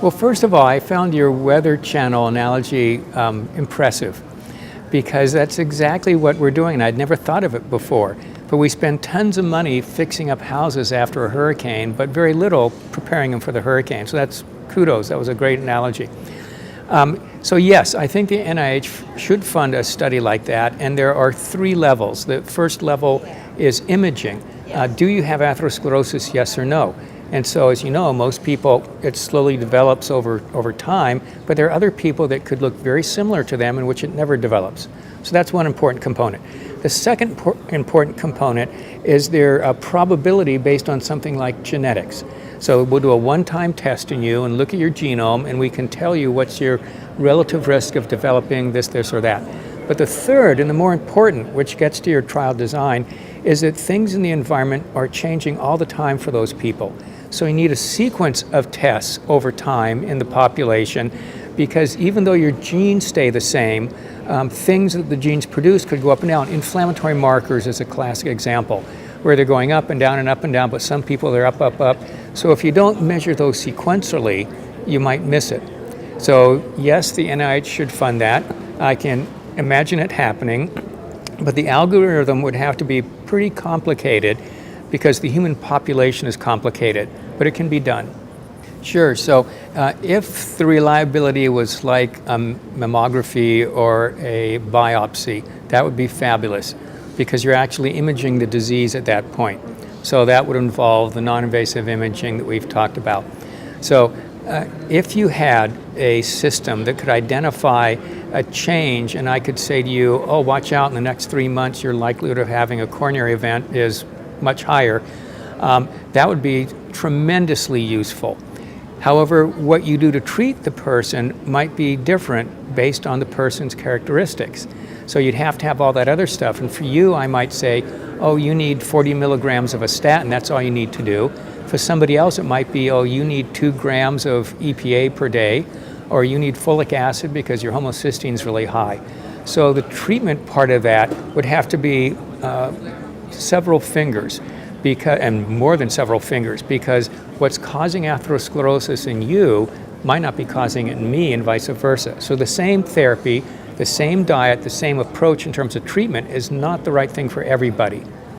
Well, first of all, I found your Weather Channel analogy impressive, because that's exactly what we're doing, and I'd never thought of it before. But we spend tons of money fixing up houses after a hurricane, but very little preparing them for the hurricane. So that's kudos, that was a great analogy. So yes, I think the NIH should fund a study like that, and there are 3 levels. The first level is imaging. Do you have atherosclerosis, yes or no? And so, as you know, most people, it slowly develops over time, but there are other people that could look very similar to them in which it never develops. So that's one important component. The second important component is their probability based on something like genetics. So we'll do a one-time test in you and look at your genome, and we can tell you what's your relative risk of developing this, or that. But the third, and the more important, which gets to your trial design, is that things in the environment are changing all the time for those people. So you need a sequence of tests over time in the population, because even though your genes stay the same, things that the genes produce could go up and down. Inflammatory markers is a classic example, where they're going up and down, but some people they're up. So if you don't measure those sequentially, you might miss it. So yes, the NIH should fund that. I can imagine it happening, but the algorithm would have to be pretty complicated, because the human population is complicated, but it can be done. Sure, so if the reliability was like a mammography or a biopsy, that would be fabulous, because you're actually imaging the disease at that point. So that would involve the non-invasive imaging that we've talked about. So if you had a system that could identify a change, and I could say to you, oh, watch out, in the next 3 months your likelihood of having a coronary event is much higher, that would be tremendously useful. However, what you do to treat the person might be different based on the person's characteristics. So you'd have to have all that other stuff. And for you, I might say, oh, you need 40 milligrams of a statin, that's all you need to do. For somebody else, it might be, oh, you need 2 grams of EPA per day, or you need folic acid because your homocysteine is really high. So the treatment part of that would have to be several fingers, and more than several fingers, because what's causing atherosclerosis in you might not be causing it in me, and vice versa. So the same therapy, the same diet, the same approach in terms of treatment is not the right thing for everybody.